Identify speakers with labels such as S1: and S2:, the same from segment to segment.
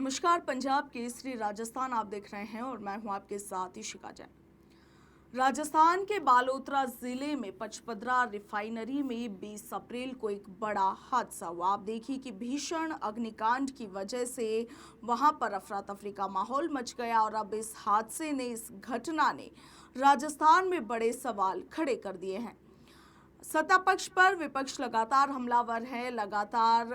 S1: नमस्कार। पंजाब केसरी राजस्थान आप देख रहे हैं और मैं हूं आपके साथ इशिका जैन। राजस्थान के बालोतरा जिले में पचपदरा रिफाइनरी में 20 अप्रैल को एक बड़ा हादसा हुआ। आप देखिए कि भीषण अग्निकांड की वजह से वहां पर अफरा तफरी का माहौल मच गया और अब इस हादसे ने, इस घटना ने राजस्थान में बड़े सवाल खड़े कर दिए हैं। सत्ता पक्ष पर विपक्ष लगातार हमलावर है, लगातार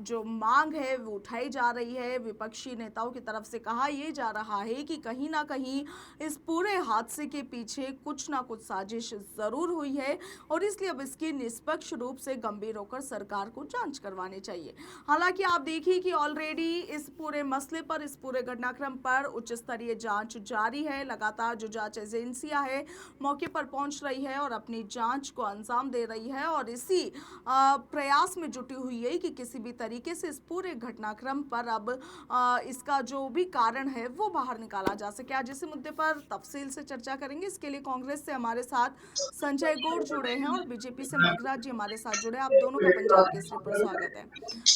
S1: जो मांग है वो उठाई जा रही है। विपक्षी नेताओं की तरफ से कहा यह जा रहा है कि कहीं ना कहीं इस पूरे हादसे के पीछे कुछ ना कुछ साजिश जरूर हुई है और इसलिए अब इसकी निष्पक्ष रूप से गंभीर होकर सरकार को जांच करवानी चाहिए। हालांकि आप देखिए कि ऑलरेडी इस पूरे मसले पर, इस पूरे घटनाक्रम पर उच्च स्तरीय जांच जारी है। लगातार जो जांच एजेंसियां है मौके पर पहुंच रही है और अपनी जांच को अंजाम दे रही है और इसी प्रयास में जुटी हुई है कि किसी भी तरीके से इस पूरे घटनाक्रम पर अब इसका जो भी कारण है वो बाहर निकाला जा सके। आज इसी मुद्दे पर तफसील से चर्चा करेंगे। इसके लिए कांग्रेस से हमारे साथ संजय गौड़ जुड़े हैं और बीजेपी से मेघराज जी हमारे साथ जुड़े हैं। आप दोनों का पंजाब केसरी पर स्वागत है।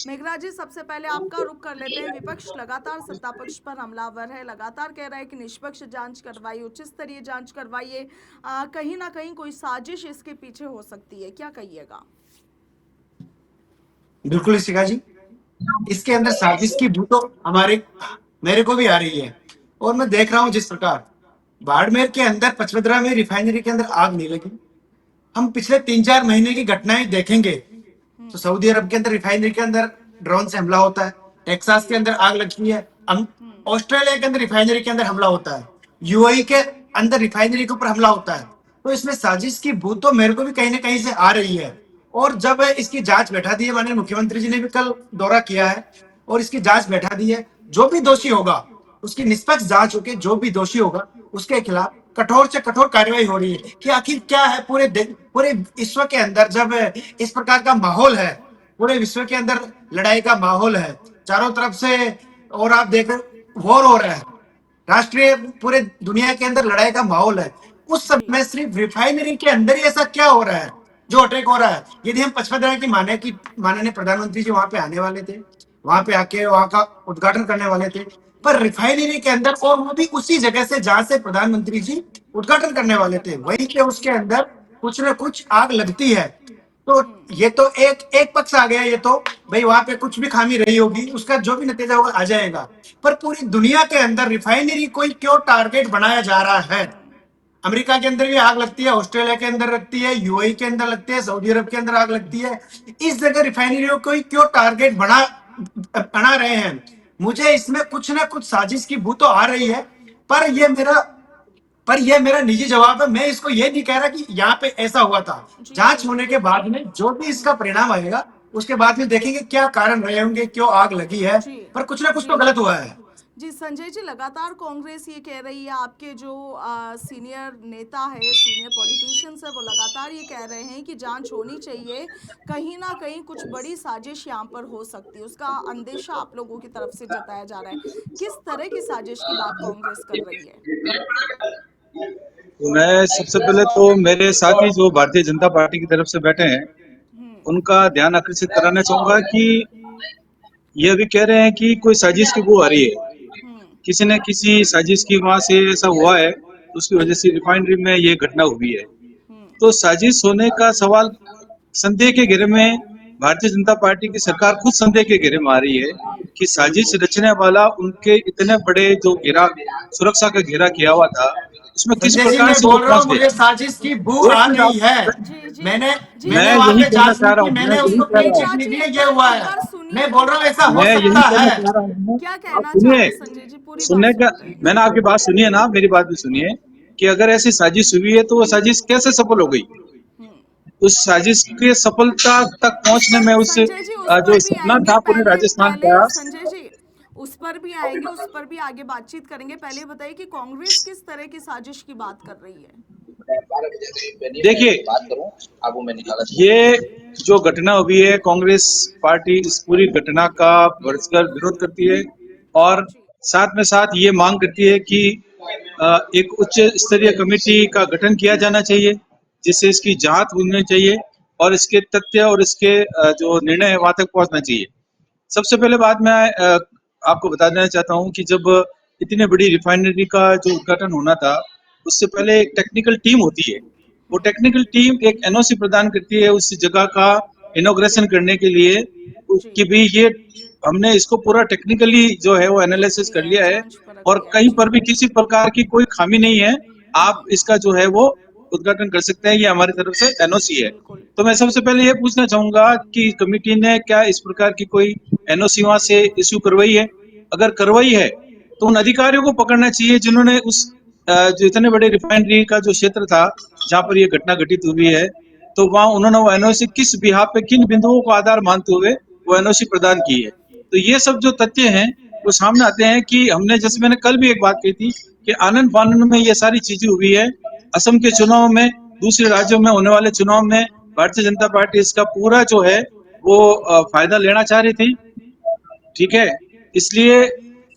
S1: मेघराज जी, सबसे पहले आपका रुख कर लेते हैं। विपक्ष लगातार सत्ता पक्ष पर हमलावर है, लगातार कह रहा है कि निष्पक्ष जांच करवाइए, उच्च स्तरीय जांच करवाइए, कहीं ना कहीं कोई साजिश इसके पीछे हो सकती है, क्या कहिएगा?
S2: बिल्कुल शिखा जी, इसके अंदर साजिश की भूत तो मेरे को भी आ रही है और मैं देख रहा हूं जिस प्रकार बाड़मेर के अंदर पचपदरा में रिफाइनरी के अंदर आग नहीं लगी। हम पिछले 3-4 महीने की घटनाएं देखेंगे तो सऊदी अरब के अंदर रिफाइनरी के अंदर ड्रोन से हमला होता है, टेक्सास के अंदर आग लगती है, ऑस्ट्रेलिया के अंदर रिफाइनरी के अंदर हमला होता है, यूएई के अंदर रिफाइनरी के ऊपर हमला होता है। तो इसमें साजिश की भूत तो मेरे को भी कहीं ना कहीं से आ रही है। और जब इसकी जांच बैठा दी है, माननीय मुख्यमंत्री जी ने भी कल दौरा किया है और इसकी जांच बैठा दी है, जो भी दोषी होगा उसकी निष्पक्ष जांच होकर जो भी दोषी होगा उसके खिलाफ कठोर से कठोर कार्रवाई हो रही है। कि आखिर क्या है पूरे विश्व के अंदर जब इस प्रकार का माहौल है, पूरे विश्व के अंदर लड़ाई का माहौल है चारों तरफ से, और आप देख वॉर हो रहा है, राष्ट्रीय पूरे दुनिया के अंदर लड़ाई का माहौल है, उस समय सिर्फ रिफाइनरी के अंदर ही ऐसा क्या हो रहा है जो अटैक हो रहा है? यदि हम पचपदरा की माने कि माननीय प्रधानमंत्री जी वहां पे आने वाले थे, वहां पे आके वहां का उद्घाटन करने वाले थे, पर रिफाइनरी के अंदर, और वो भी उसी जगह से जहां से प्रधानमंत्री जी उद्घाटन करने वाले थे, वहीं पे उसके अंदर कुछ न कुछ आग लगती है। तो ये तो एक एक पक्ष आ गया। ये तो भाई वहां पे कुछ भी खामी रही होगी, उसका जो भी नतीजा होगा आ जाएगा। पर पूरी दुनिया के अंदर रिफाइनरी कोई क्यों टारगेट बनाया जा रहा है? अमेरिका के अंदर भी आग लगती है, ऑस्ट्रेलिया के अंदर लगती है, यूएई के अंदर लगती है, सऊदी अरब के अंदर आग लगती है। इस जगह रिफाइनरियों को क्यों टारगेट बना रहे हैं? मुझे इसमें कुछ ना कुछ साजिश की भूत तो आ रही है। पर यह मेरा निजी जवाब है। मैं इसको ये नहीं कह रहा कि यहाँ पे ऐसा हुआ था। जांच होने के बाद में जो भी इसका परिणाम आएगा उसके बाद में देखेंगे क्या कारण रहे होंगे, क्यों आग लगी है, पर कुछ ना कुछ तो गलत हुआ है।
S1: जी संजय जी, लगातार कांग्रेस ये कह रही है, आपके जो सीनियर नेता है, सीनियर पॉलिटिशियंस है, वो लगातार ये कह रहे हैं कि जांच होनी चाहिए, कहीं ना कहीं कुछ बड़ी साजिश यहाँ पर हो सकती है, उसका अंदेशा आप लोगों की तरफ से जताया जा रहा है। किस तरह की साजिश की बात कांग्रेस कर रही है?
S3: मैं सबसे पहले तो मेरे साथी जो भारतीय जनता पार्टी की तरफ से बैठे हैं उनका ध्यान आकर्षित कराना चाहूंगा कि ये अभी कह रहे हैं कि कोई साजिश की बू आ रही है, किसी न किसी साजिश की वहां से ऐसा हुआ है, उसकी वजह से रिफाइनरी में ये घटना हुई है। तो साजिश होने का सवाल संदेह के घेरे में भारतीय जनता पार्टी की सरकार खुद संदेह के घेरे में आ रही है कि साजिश रचने वाला उनके इतने बड़े जो घेरा, सुरक्षा का घेरा किया हुआ था, उसमें किस प्रकार से वो पहुंच गए।
S2: मुझे साजिश की बू आ गई है। मैंने
S3: मैं
S2: वहां
S3: यही
S2: पे
S3: कहना
S2: जांच
S3: चाह रहा
S2: की,
S3: हूँ, मैं
S2: मैंने
S3: यही
S2: उसको
S3: कह
S2: क्लीन
S3: रहा
S2: चिट
S3: हूँ,
S2: निकली, ये हुआ है। मैं बोल रहा हूँ ऐसा हो
S3: मैं यही
S2: सकता
S3: कहना
S2: है।
S3: चाह रहा हूँ।
S1: क्या
S3: आप
S1: कहना चाह
S3: सुनिए,
S1: रहे हैं संजय जी? पूरी बात
S3: सुनने का,
S1: सुनते हैं।
S3: मैंने आपकी बात सुनिए ना, मेरी बात भी सुनिए कि अगर ऐसी साजिश हुई है तो वो साजिश कैसे सफल हो गई? उस साजिश के सफलता तक पहुंचने में उस
S1: संजय जी उस
S3: जो
S1: पर भी
S3: सपना
S1: आएंगे,
S3: था पूरे
S1: पहले
S3: राजस्थान
S1: पहले
S3: का।
S1: संजय जी उस पर भी आएंगे, उस पर भी आगे बातचीत करेंगे। पहले बताइए कि कांग्रेस किस तरह की साजिश की बात कर रही है?
S3: देखिए, ये जो घटना हुई है, कांग्रेस पार्टी इस पूरी घटना का भरसकर विरोध करती है और साथ में साथ ये मांग करती है कि एक उच्च स्तरीय कमेटी का गठन किया जाना चाहिए, जिससे इसकी जांच होनी चाहिए और इसके तथ्य और इसके जो निर्णय है वहां तक पहुंचना चाहिए। सबसे पहले बात मैं आपको बता देना चाहता हूँ कि जब इतनी बड़ी रिफाइनरी का जो उद्घाटन होना था, उससे पहले एक टेक्निकल टीम होती है। वो टेक्निकल टीम एक एनओसी प्रदान करती है उस जगह का इनॉग्रेशन करने के लिए,
S1: जी,
S3: कि भाई ये हमने इसको पूरा टेक्निकली जो है वो
S1: देख
S3: एनालिसिस कर
S1: लिया है,
S3: लिया है
S1: जांच परख
S3: और
S1: लिया है।
S3: कहीं
S1: जी।
S3: पर भी किसी प्रकार की कोई खामी नहीं है, आप इसका जो है वो उद्घाटन कर सकते हैं, ये हमारी तरफ से एनओसी है।
S1: बिल्कुल।
S3: तो मैं सबसे पहले ये पूछना चाहूंगा कि कमिटी ने क्या इस प्रकार की कोई एनओसी वहां से इश्यू करवाई है? अगर करवाई है तो उन अधिकारियों को पकड़ना चाहिए जिन्होंने उस जो इतने बड़े रिफाइनरी का जो क्षेत्र था जहां पर ये घटना घटित हुई है, तो वहां उन्होंने वो एनओसी किस बिहाफ पे, किन बिंदुओं को आधार मानते हुए वो एनओसी प्रदान की है। तो ये सब जो तथ्य हैं वो सामने आते हैं कि हमने, जैसे मैंने कल भी एक बात कही थी कि आनंद फानंद में ये सारी चीजें हुई है। असम के चुनाव में, दूसरे राज्यों में होने वाले चुनाव में भारतीय जनता पार्टी इसका पूरा जो है वो फायदा लेना चाह रही थी, ठीक है। इसलिए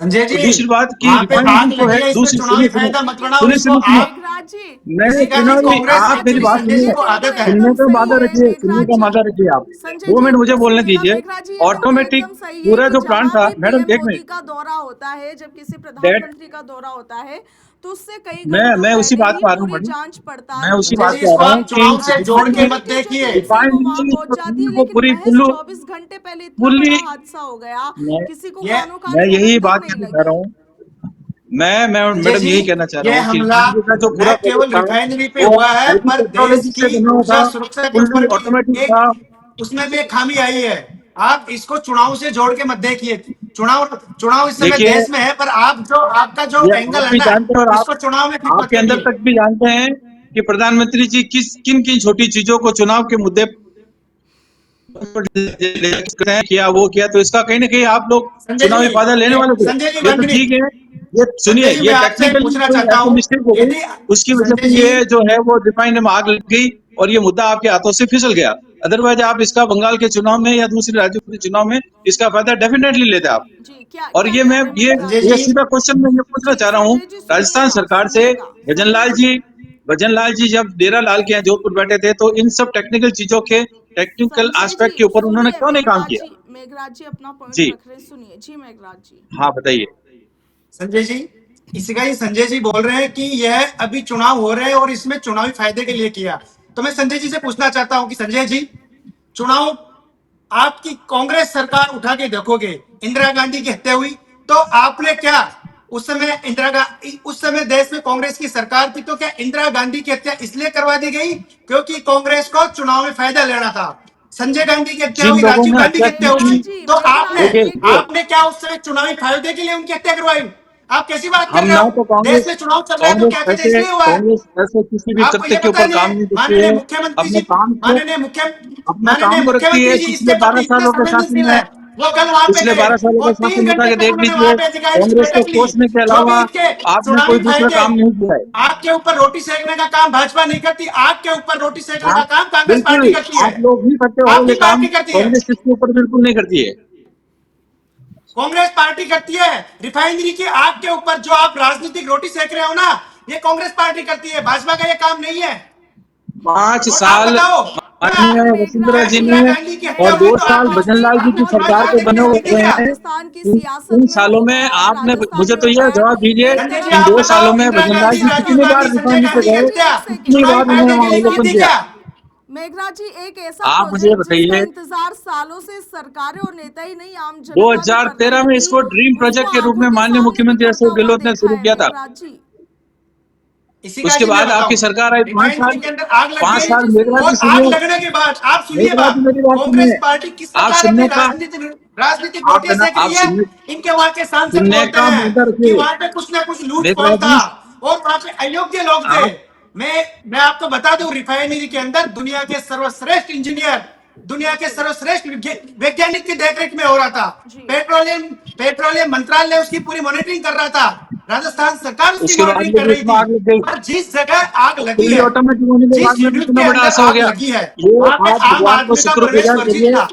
S2: संजय जी,
S3: दूसरी बात की
S2: वहां पे
S3: रिफाइनरी
S2: आग
S3: जो है
S2: लगी है, इसमें
S3: दूसरी,
S2: चुनावी
S3: सुनिए सुनिए
S2: फायदा मत बनाओ
S3: सुनिए
S2: इसको
S3: सुनिए सुनिए,
S2: आप।
S1: मेघराज जी,
S3: मैं
S2: इसी का जी
S3: चुनावी,
S2: कांग्रेस
S3: आप
S1: मेघराज
S3: मेरी
S1: जी,
S3: बात
S2: संजय जी
S3: सुनिए,
S2: को
S1: ये
S2: आदत
S1: तो
S2: है।
S3: सुनने
S1: एकदम
S3: का
S1: सही
S3: वादा
S1: है
S3: रखिए, सुनने
S1: मेघराज
S3: का
S1: जी।
S3: वादा रखिए आप।
S1: संजय
S3: 2 मिनट
S1: जी,
S3: मुझे बोलने
S1: सुनिएगा
S3: दीजिए।
S1: मेघराज जी, ये बात तो
S3: ऑटोमेटिक
S1: एकदम सही है
S3: पूरा
S1: कि
S3: जो प्लान
S1: जहां
S3: था,
S1: भी
S3: मैडम
S1: पीएम
S3: एक
S1: मोदी
S3: मिनट,
S1: का दौरा होता है, जब किसी
S3: दैट
S1: प्रधानमंत्री का दौरा होता है, तो उससे कई
S3: मैं
S1: घंटों
S3: मैं उसी
S1: पहले
S3: बात
S1: ही
S3: पे आ रहा हूँ
S1: पूरी
S3: मैडम,
S1: जांच
S3: मैं
S1: पड़ताल की
S3: उसी
S2: संजय
S3: बात
S2: जी,
S3: पे आ
S2: इसको
S3: रहा
S2: आप
S3: हूँ कि
S2: चुनाव से जोड़ के मत
S1: सिक्योरिटी जो
S2: देखिए।
S1: टीम थी वो वहां
S3: रिफाइनरी
S1: पहुंच जाती है,
S3: को
S1: लेकिन
S3: पूरी
S1: महज
S3: फुल्लू
S1: 24 घंटे पहले इतना
S3: फुल्ली,
S1: बड़ा हादसा हो गया,
S3: मैं
S1: किसी को
S2: ये
S1: कानो कान
S3: मैं यही
S1: खनन तक
S3: बात
S1: नहीं
S3: कहना चाह रहा
S1: लगी।
S3: हूँ। मैं
S2: संजय
S3: मैडम
S2: जी,
S3: यही कहना चाह रहा
S2: ये
S3: हूँ कि
S2: हमला
S3: रिफाइनरी का जो पूरा
S2: न केवल
S3: प्रोजेक्ट था
S2: रिफाइनरी पे
S3: वो
S2: हुआ है,
S3: हैवी
S2: पर देश
S3: टेक्नोलॉजी से
S2: की
S3: बना हुआ
S2: ऊर्जा
S3: था,
S2: सुरक्षा के
S3: फुल्ली
S2: ऊपर भी
S3: ऑटोमेटिक
S2: एक
S3: था।
S2: उसमें भी एक खामी आई है। आप इसको चुनाव से जोड़ के मत देखिए। चुनाव चुनाव इस समय
S3: देखिए,
S2: देश में है, पर आप जो आपका जो
S3: ये
S2: एंगल
S3: आप
S2: है
S3: भी
S2: ना,
S3: जानते हैं और आप
S2: इसको चुनाव में फिट मत
S3: आपके अंदर
S2: करिए।
S3: तक भी जानते हैं कि प्रधानमंत्री जी किन किन छोटी चीजों को चुनाव के मुद्दे करते हैं, किया वो किया, तो इसका कहीं ना कहीं आप लोग
S2: संजय जी,
S3: चुनावी फायदा लेने
S2: ये
S3: वाले थे।
S2: संजय जी
S3: ये
S2: वन
S3: तो ठीक
S2: मिनट।
S3: है, ये सुनिए,
S2: संजय जी,
S3: ये
S2: मैं आपसे
S3: टेक्निकली
S2: पूछना
S3: कोई
S2: चाहता
S3: ऐसा
S2: हूँ,
S3: मिस्टेक हो गई,
S2: यदि
S3: उसकी वजह
S2: संजय
S3: से
S2: जी,
S3: ये जो है वो रिफाइनरी में आग लग गई और ये मुद्दा आपके हाथों से फिसल गया। अदरवाइज आप इसका बंगाल के चुनाव में या दूसरे राज्यों के चुनाव में इसका फायदा डेफिनेटली लेते आप।
S1: जी, क्या
S3: और
S1: क्या
S3: ये
S1: कह
S3: मैं
S1: रहे हैं मेघराज
S2: संजय
S3: ये
S1: जी?
S2: जी,
S3: सीधा क्वेश्चन मैं ये पूछना
S1: जी
S3: चाह रहा हूँ
S1: संजय जी,
S3: राजस्थान
S1: सुनिएगा,
S3: सरकार से।
S1: सुनिएगा संजय
S3: भजनलाल
S1: जी।
S3: जी, भजनलाल जी जब डेरा लाल के यहाँ जोधपुर बैठे थे तो इन सब टेक्निकल चीजों के, टेक्निकल
S1: संजय जी
S3: एस्पेक्ट के ऊपर उन्होंने
S1: सुनिए,
S3: क्यों नहीं काम
S1: मेघराज
S3: किया?
S1: जी, मेघराज जी अपना पॉइंट
S3: जी,
S1: रख रहे हैं, सुनिए जी मेघराज जी।
S3: हाँ बताइए।
S2: संजय जी, इसका ही संजय जी बोल रहे हैं कि यह अभी चुनाव हो रहे हैं और इसमें चुनावी फायदे के लिए किया। तो मैं संजय जी से पूछना चाहता हूं कि संजय जी, चुनाव आपकी कांग्रेस सरकार उठा के देखोगे, इंदिरा गांधी की हत्या हुई तो आपने क्या उस समय उस समय देश में कांग्रेस की सरकार थी, तो क्या इंदिरा गांधी की हत्या इसलिए करवा दी गई क्योंकि कांग्रेस को चुनाव में फायदा लेना था? संजय गांधी की हत्या
S3: जिन
S2: हुई,
S3: लोगों
S2: राजीव
S3: ने
S2: गांधी की
S3: हत्या
S2: हत्या
S3: की
S2: हुई,
S3: थी,
S1: मेघराज जी,
S2: तो आपने
S1: मेघराज जी
S3: देखिए
S1: एक
S3: देखिए,
S2: आपने क्या उस समय चुनावी फायदे के लिए उनकी हत्या करवाई? आप कैसी बात कर
S3: हम
S2: रहे
S3: ना
S2: हो?
S3: तो
S2: देश
S3: कांग्रेस,
S2: में चुनाव चल रहा है तो क्या कहते हैं इसलिए हुआ है?
S3: कांग्रेस ऐसे किसी भी
S2: आपको
S3: तथ्य
S2: ये
S3: के
S2: पता
S3: ऊपर
S2: नहीं
S3: काम
S2: है?
S3: नहीं करती है। अपने काम को, अपना
S2: माननीय
S3: काम को रखती है।
S2: मुख्यमंत्री जी
S3: पिछले
S2: इसके प्रति
S3: 12
S2: इतने
S3: सालों के शासन
S2: संवेदनशील
S3: में,
S2: है, वो कल वहां पे
S3: पिछले
S2: गए
S3: 12 सालों
S2: और
S3: का शासन
S2: 3
S3: उठा
S2: घंटे
S3: के
S2: तक
S3: देख
S2: उन्होंने वहां
S3: लीजिए,
S2: पे अधिकारियों से
S3: कांग्रेस को
S2: बैठक ली।
S3: कोसने के
S2: जो भी
S3: अलावा
S2: इसके
S3: आपने कोई
S2: चुनावी
S3: दूसरा
S2: फायदे,
S3: काम नहीं किया है।
S2: आग के ऊपर रोटी सेकने का काम भाजपा नहीं करती, आग के ऊपर रोटी सेकने का
S3: आप
S2: काम कांग्रेस
S3: बिल्कुल,
S2: पार्टी करती है।
S3: आप लोग ही करते हो
S2: आपकी
S3: ये काम,
S2: पार्टी करती है,
S3: कांग्रेस इसके ऊपर बिल्कुल नहीं करती है।
S2: कांग्रेस पार्टी करती है। रिफाइनरी की आग के ऊपर जो आप राजनीतिक रोटी सेक रहे हो ना, ये कांग्रेस पार्टी करती है, भाजपा का ये काम नहीं है।
S3: 5
S2: और आप
S3: साल
S2: बताओ, क्या
S3: माननीय वसुंधरा
S1: मेघराज
S3: जी
S1: जी,
S2: इंदिरा
S3: ने
S2: गांधी की हत्या
S3: और
S2: हुई
S3: 2
S2: तो
S3: साल
S2: आपने
S3: भजनलाल जी
S1: आपने
S3: की
S1: अपना
S3: सरकार को
S2: फायदे के
S3: बने
S2: लिए
S1: पॉइंट
S2: नहीं
S1: रख
S2: दी
S3: हुए
S1: दिया,
S2: क्या?
S3: हैं।
S1: राजस्थान की
S3: इन
S1: सियासत में
S3: सालों
S1: होगा,
S3: में आपने,
S1: राजस्थान
S3: मुझे
S1: में
S3: तो
S1: होता
S3: ये
S1: है।
S3: जवाब दीजिए,
S1: एक
S2: संजय जी,
S1: तरफ
S3: इन
S2: आप
S3: 2
S2: बताओ,
S3: सालों में
S2: इंदिरा
S3: भजनलाल
S2: गांधी,
S3: जी
S2: राजीव
S3: कितनी बार
S2: गांधी, संजय
S3: रिफाइनरी पे
S2: गांधी की
S3: गए,
S1: मेघराज जी
S2: हत्या
S1: एक
S3: कितनी
S1: सेकंड,
S2: चुनावी
S3: बार उन्होंने
S2: फायदे के
S3: वहां
S2: लिए की
S3: अवलोकन
S2: थी
S3: किया?
S2: क्या?
S1: मेघराज जी एक ऐसा
S3: आप मुझे
S1: प्रोजेक्ट जिसका
S3: बताइए,
S1: इंतजार सालों से सरकारें और नेता ही नहीं, आम जनता भी कर
S3: 2013
S1: रही
S3: में
S1: थी,
S3: इसको ड्रीम
S1: उसको
S3: प्रोजेक्ट के रूप
S1: आंखों
S3: में
S1: के
S3: माननीय
S1: सामने
S3: मुख्यमंत्री
S1: बिखरता
S3: अशोक
S1: हुआ
S3: गहलोत ने
S1: देखा
S3: शुरू
S1: है
S3: किया था।
S1: मेघराज जी।
S2: इसी का
S3: उसके
S2: जी मैं
S3: बाद आपकी
S2: बताऊं,
S3: सरकार आई 5
S2: रिफाइनरी
S3: साल,
S2: के अंदर आग लग
S3: 5
S2: गई,
S1: संजय
S3: साल
S1: जी
S3: मेघराज
S1: सुनिए,
S3: जी
S2: और आग
S3: सुनिए,
S2: लगने के बाद आप सुनिए
S3: मेघराज
S2: बात,
S3: जी मेरी बात
S2: कांग्रेस
S3: सुनिए।
S2: पार्टी किस
S3: आप
S2: प्रकार अपनी
S3: सुनने का,
S2: राजनीतिक रोटियां सेक
S3: आप
S2: रही है।
S3: सुनने
S2: इनके वहां के सांसद
S3: सुनने
S2: बोलते
S3: का
S2: हैं
S3: मुद्दा
S2: कि
S3: रखिए
S2: वहां पे कुछ ना कुछ लूट पोल
S3: मेघराज
S2: था
S3: जी।
S2: और वहां पे अयोग्य लोग थे।
S3: आप
S2: मैं आपको बता दूं, रिफाइनरी के अंदर दुनिया के सर्वश्रेष्ठ इंजीनियर, दुनिया के सर्वश्रेष्ठ वैज्ञानिक की देखरेख में हो रहा था।
S1: जी
S2: पेट्रोलियम पेट्रोलियम मंत्रालय उसकी पूरी मॉनिटरिंग कर रहा था, राजस्थान सरकार उसकी
S3: उसके बाद
S2: मॉनिटरिंग कर
S3: जब
S2: रही
S3: इसमें
S2: थी।
S3: आग लग गई,
S2: पर जिस जगह आग लगी
S3: फुल्ली
S2: है,
S3: ऑटोमेटिक होने के बाद
S2: जिस
S3: में भी
S2: यूनिट
S3: इतना
S2: के
S3: बड़ा
S2: अंदर
S3: ऐसा हो
S2: आग
S3: गया।
S2: लगी है,
S3: ये
S2: वहां पे
S3: आप
S2: आम
S3: भगवान को
S2: आदमी का प्रवेश
S3: शुक्रगुजार
S2: वर्जित
S3: करिए,
S2: था।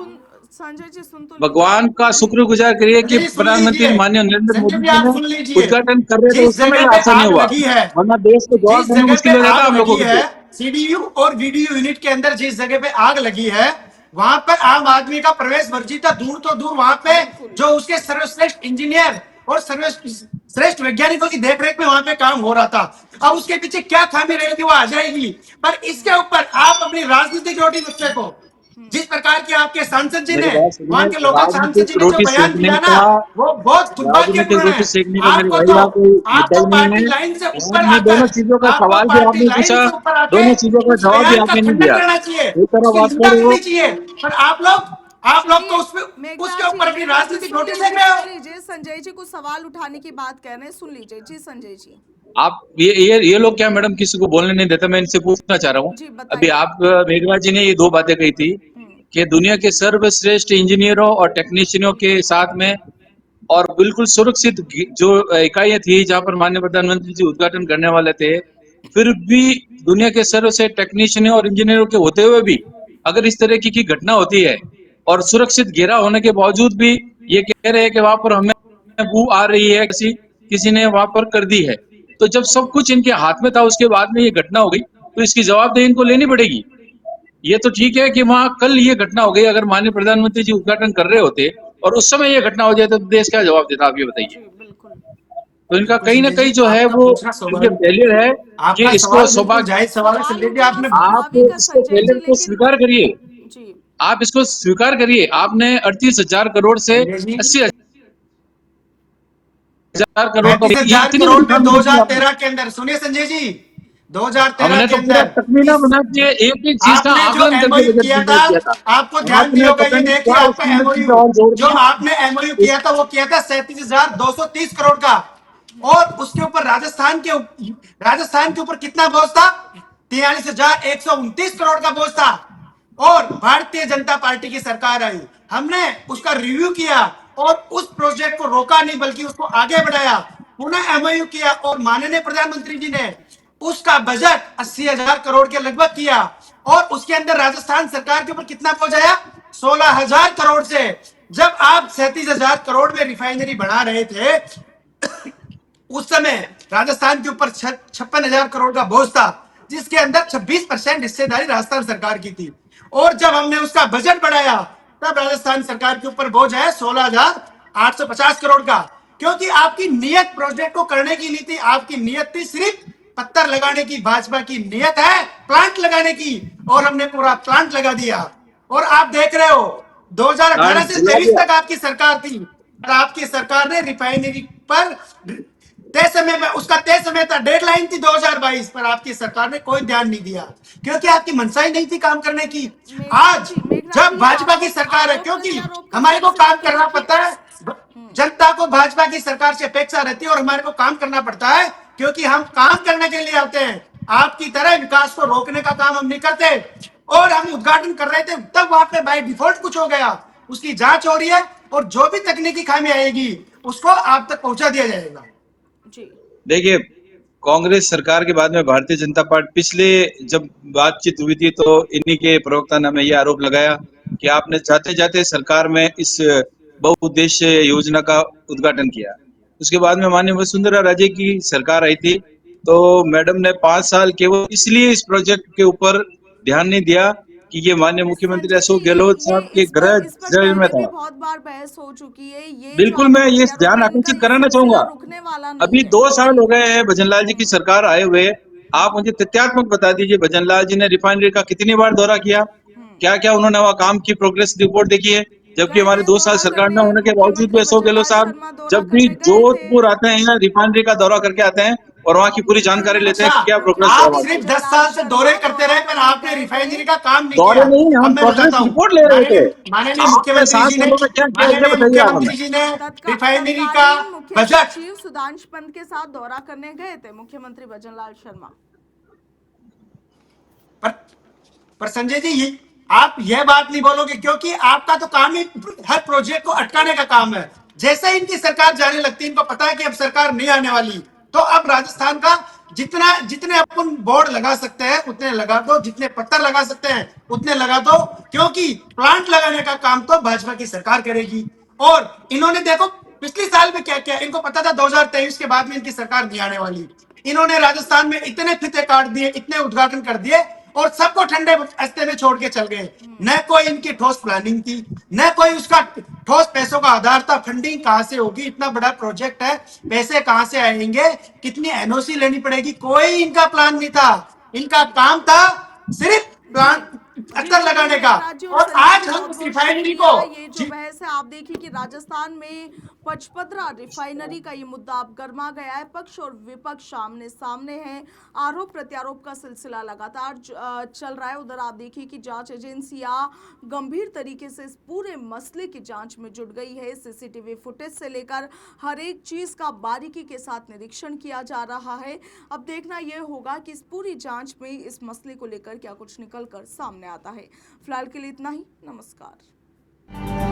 S1: संजय जी सुन तो लीजिए
S3: भगवान का
S1: जी।
S3: शुक्रगुजार करिए कि
S2: संजय जी सुन
S3: प्रधानमंत्री
S2: लीजिए,
S3: माननीय नरेंद्र
S2: संजय
S3: मोदी
S2: जी
S3: जी
S2: आप
S3: ने
S2: सुन लीजिए,
S3: उद्घाटन कर रहे थे,
S2: जिस
S3: उस समय
S2: जगह
S3: ये
S2: पे
S3: हादसा नहीं
S2: आग
S3: हुआ,
S2: लगी है,
S3: वरना देश को जवाब
S2: जिस
S3: देना
S2: जगह पे
S3: मुश्किल हो जाता
S2: आग
S3: आप
S2: लगी
S3: लोगों
S2: है,
S3: को।
S2: सीडीयू और वीडीयू यूनिट के अंदर जिस जगह पे आग लगी है, वहां पर आम आदमी का प्रवेश वर्जित था, दूर तो दूर वहां पे जो उसके सर्वश्रेष्ठ इंजीनियर और सर्वश्रेष्ठ वैज्ञानिकों की देखरेख में वहां पे काम हो रहा था। अब उसके पीछे क्या खामी रहेगी वो आ जाएगी, पर इसके ऊपर आप अपनी राजनीतिक रोटी बच्चे को, जिस प्रकार की आपके सांसद जी
S3: मेरी
S2: ने,
S3: बात
S2: वहां
S3: सुनिए।
S2: के लोकल सांसद जी
S3: राजनीतिक
S2: ने जो
S3: रोटी
S2: बयान
S3: सेकने
S2: दिया ना,
S3: का,
S2: वो बहुत
S3: राजनीतिक
S2: दुर्भाग्यपूर्ण
S3: रोटी
S2: है।
S3: सेकने का मेरे
S2: आपको
S3: भाई
S2: तो,
S3: यहाँ कोई मुद्दा
S2: आपको
S3: ही नहीं
S2: पार्टी
S3: है।
S2: लाइन से ऊपर
S3: आपने दोनों
S2: आकर,
S3: चीजों का
S2: आपको
S3: सवाल भी
S2: पार्टी
S3: आपने
S2: लाइन
S3: पूछा,
S2: से ऊपर आके
S3: दोनों चीजों का
S2: उस
S3: जवाब भी
S2: बयान का
S3: आपने नहीं
S2: खंडन
S3: दिया।
S2: करना चाहिए,
S3: एक तरफ
S2: उसकी
S3: आप
S2: निंदा
S3: कह रहे हो,
S2: करनी चाहिए, पर आप लोग तो
S1: चलिए
S2: उसमें उसके
S1: मेघनाथ जी,
S2: ऊपर अपनी
S1: मेघनाथ जी
S2: राजनीतिक
S1: सुन
S2: रोटी सेक
S1: लीजिए,
S2: रहे हो।
S1: सुन लीजिए, संजय जी कुछ सवाल उठाने की बात कह रहे हैं, सुन लीजिए जी संजय जी।
S3: आप ये लोग क्या मैडम किसी को बोलने नहीं देते। मैं इनसे पूछना चाह रहा हूँ,
S1: जी
S3: अभी
S1: बताइए।
S3: आप मेघना जी ने ये दो बातें कही थी कि दुनिया के सर्वश्रेष्ठ इंजीनियरों और टेक्नीशियनों के साथ में और बिल्कुल सुरक्षित जो इकाइयां थी जहां पर माननीय प्रधानमंत्री जी उद्घाटन करने वाले थे, फिर भी दुनिया के सर्वश्रेष्ठ टेक्नीशियनों और इंजीनियरों के होते हुए भी अगर इस तरह की घटना होती है और सुरक्षित घेरा होने के बावजूद भी ये कह रहे हैं कि वहां पर हमें बू आ रही है, किसी किसी ने वहां पर कर दी है। तो जब सब कुछ इनके हाथ में था उसके बाद में ये घटना हो गई, तो इसकी जवाबदेही इनको लेनी पड़ेगी। ये तो ठीक है कि वहां कल ये घटना हो गई, अगर माननीय प्रधानमंत्री जी उद्घाटन कर रहे होते और उस समय ये घटना हो जाए तो देश क्या जवाब देता, आप ये बताइए।
S1: जी बिल्कुल।
S3: तो इनका
S2: बिल्कुल
S3: कहीं ना
S2: संजय
S3: कहीं
S2: जी,
S3: जो है
S2: आपका
S3: वो
S2: पूछना
S3: ये
S2: स्वाभाविक है,
S3: फेलियर है कि
S2: आपका
S3: इसको
S2: सवाल बिल्कुल
S3: सौभाग्य,
S2: जायज सवाल है
S1: सवाल
S2: संजय जी,
S1: उठाना
S2: आपने
S3: आप
S1: स्वाभाविक है
S3: इसको
S1: संजय जी,
S3: फेलियर को
S1: लेकिन
S3: स्वीकार करिए।
S1: जी
S3: आप इसको स्वीकार करिए। आपने 38,000 करोड़ से
S2: संजय जी,
S3: 80,000 करोड़ का,
S2: पैंतीस
S3: ये
S2: हजार
S3: इतनी
S2: करोड़
S3: बड़ी
S2: में
S3: कामगिरी की आपने।
S2: 2013 के अंदर, सुनिए संजय जी, 2013
S3: हमने
S2: के
S3: तो पूरा
S2: अंदर
S3: तकमीना
S2: इस,
S3: बना के एक एक चीज का
S2: आपने जो
S3: आकलन करके
S2: एमओयू
S3: बजट
S2: किया था,
S3: प्रिपेयर किया था।
S2: आपको ध्यान दिया
S3: आपने
S2: होगा,
S3: पता
S2: ये
S3: नहीं
S2: देखिए
S3: क्या
S2: आपका
S3: उसके अंदर चीजें
S2: एमओयू,
S3: और जोड़
S2: जो
S3: दी।
S2: आपने एमओयू किया था वो किया था 37,230 करोड़ का, और उसके ऊपर राजस्थान के ऊपर कितना बोझ था? 43,129 करोड़ का बोझ था। और भारतीय जनता पार्टी की सरकार आई, हमने उसका रिव्यू किया और उस प्रोजेक्ट को रोका नहीं बल्कि उसको आगे बढ़ाया, पुनः एमओयू किया, और माननीय प्रधानमंत्री जी ने उसका बजट 80,000 करोड़ के लगभग किया, और उसके अंदर राजस्थान सरकार के ऊपर कितना पहुंचाया? 16,000 करोड़ से। जब आप 37,000 करोड़ में रिफाइनरी बना रहे थे, उस समय राजस्थान के ऊपर 56,000 करोड़ का बोझ था, जिसके अंदर 26% हिस्सेदारी राजस्थान सरकार की थी। और जब हमने उसका बजट बढ़ाया तब राजस्थान सरकार के ऊपर बोझ आया 16,850 करोड़ का, क्योंकि आपकी नियत प्रोजेक्ट को करने की नहीं थी, आपकी नियत थी सिर्फ पत्थर लगाने की। भाजपा की नियत है प्लांट लगाने की, और हमने पूरा प्लांट लगा दिया। और आप देख रहे हो 2018 से
S3: जला
S2: 23
S3: दिया।
S2: तक आपकी सरकार थी, और आपकी सरकार ने रिफाइनरी पर तय समय में, उसका तय समय था, डेडलाइन थी 2022, पर आपकी सरकार ने कोई ध्यान नहीं दिया, क्योंकि आपकी मनसा ही नहीं थी काम करने की। आज
S1: मेघनाथ
S2: जब
S1: जी
S2: भाजपा की
S1: आरोप
S2: सरकार है,
S1: आरोप
S2: क्योंकि
S1: प्रत्यारोप का
S2: हमारे को
S1: सिलसिला
S2: काम
S1: तो
S2: करना
S1: देखिए।
S2: पड़ता है, जनता को भाजपा की सरकार से अपेक्षा रहती है, और हमारे को काम करना पड़ता है, क्योंकि हम काम करने के लिए आते हैं। आपकी तरह विकास को रोकने का काम हम नहीं करते। और हम उद्घाटन कर रहे थे, तब वहां पे बाय डिफॉल्ट कुछ हो गया, उसकी जांच हो रही है, और जो भी तकनीकी खामी आएगी उसको आप तक पहुंचा दिया जाएगा।
S1: जी
S3: देखिए, कांग्रेस सरकार के बाद में भारतीय जनता पार्टी पिछले जब बातचीत हुई थी तो इन्हीं के प्रवक्ता ने हमें यह आरोप लगाया कि आपने जाते जाते सरकार में इस बहुउद्देश्य योजना का उद्घाटन किया। उसके बाद में माननीय वसुंधरा राजे की सरकार आई थी, तो मैडम ने 5 साल केवल इसलिए इस प्रोजेक्ट के ऊपर ध्यान नहीं दिया कि ये माननीय मुख्यमंत्री
S1: संजय जी,
S3: अशोक गहलोत
S1: ये
S3: साहब के
S1: इस पर
S3: गृह में
S1: पहले भी
S3: था।
S1: बहुत बार बहस हो चुकी है। ये जो
S3: बिल्कुल, मैं
S1: आपके
S3: ये
S1: प्रत्यारोप
S3: ध्यान
S1: है इनका
S3: आकर्षित
S1: ये
S3: कराना
S1: सिलसिला
S3: चाहूंगा।
S1: रुकने वाला नहीं
S3: अभी
S1: है।
S3: 2 साल हो गए हैं भजनलाल जी की
S1: हम्म
S3: सरकार आए हुए। आप मुझे तथ्यात्मक बता दीजिए, भजनलाल जी ने रिफाइनरी का कितनी बार दौरा किया,
S1: हम्म
S3: क्या क्या उन्होंने वहां काम की प्रोग्रेस रिपोर्ट देखी है? जबकि
S1: गए
S3: हमारे
S1: थे
S3: 2 साल
S1: दौरा
S3: सरकार
S1: करने,
S3: न होने के बावजूद भी
S1: मुख्यमंत्री
S3: अशोक गहलोत
S1: भजनलाल
S3: साहब
S1: शर्मा दौरा
S3: जब भी
S1: करने गए थे।
S3: जोधपुर आते हैं रिफाइनरी का दौरा करके आते हैं और वहां की पूरी जानकारी लेते
S2: अच्छा,
S3: हैं कि क्या प्रोग्रेस है
S2: आप
S3: वहां
S1: मुख्यमंत्री
S3: की।
S2: सिर्फ 10
S1: भजनलाल
S2: साल से दौरे
S1: शर्मा
S2: करते
S1: दौरा
S2: रहे, पर
S1: करने
S2: आपने
S1: गए थे।
S2: रिफाइनरी का काम नहीं
S3: दौरे
S2: किया।
S3: नहीं,
S2: अब
S3: हम
S2: मैं
S3: प्रोग्रेस
S2: बताता हूँ,
S3: रिपोर्ट ले रहे थे।
S2: माननीय
S3: आपने
S2: मुख्यमंत्री
S3: 7
S2: जी ने,
S3: सालों में क्या किया ये
S2: माननीय
S3: बताइए आप हमें।
S2: मुख्यमंत्री जी ने रिफाइनरी का
S1: तत्कालीन मुख्य
S2: बजट,
S1: सचिव सुधांशु पंत के साथ दौरा करने गए थे मुख्यमंत्री भजनलाल शर्मा।
S2: पर, पर संजय जी, ये आप यह बात नहीं बोलोगे, क्योंकि आपका तो काम ही हर प्रोजेक्ट को अटकाने का काम है। जैसे ही इनकी सरकार जाने लगती है, इनको पता है कि अब सरकार नहीं आने वाली, तो अब राजस्थान का जितना जितने अपन बोर्ड लगा सकते हैं उतने लगा दो, जितने पत्थर लगा सकते हैं उतने लगा दो, क्योंकि प्लांट लगाने का काम तो भाजपा की सरकार करेगी। और इन्होंने देखो पिछले साल में क्या किया, इनको पता था 2023 के बाद में इनकी सरकार नहीं आने वाली। इन्होंने राजस्थान में इतने फीते काट दिए, इतने उद्घाटन कर दिए, और सबको ठंडे रास्ते में छोड़ के चल गए। न कोई इनकी ठोस प्लानिंग थी, न कोई उसका ठोस पैसों का आधार था। फंडिंग कहां से होगी? इतना बड़ा प्रोजेक्ट है, पैसे कहां से आएंगे? कितनी एनओसी लेनी पड़ेगी? कोई इनका प्लान नहीं था। इनका काम था सिर्फ प्लान पत्थर लगाने का।
S1: राज्यों
S2: और
S1: से
S2: आज हम
S1: बहुत
S2: उस
S1: बहुत
S2: रिफाइनरी
S1: शुक्रिया।
S2: को
S1: ये जो बहस है, आप देखिए कि राजस्थान में पचपदरा रिफाइनरी का ये मुद्दा अब गर्मा गया है। पक्ष और विपक्ष आमने सामने हैं। आरोप प्रत्यारोप का सिलसिला लगातार चल रहा है। उधर आप देखिए कि जांच एजेंसियां गंभीर तरीके से इस पूरे मसले की जांच में जुट गई है। सीसीटीवी फुटेज से लेकर हर एक चीज का बारीकी के साथ निरीक्षण किया जा रहा है। अब देखना यह होगा कि इस पूरी जांच में इस मसले को लेकर क्या कुछ निकल कर सामने आता है। फिलहाल के लिए इतना ही। नमस्कार।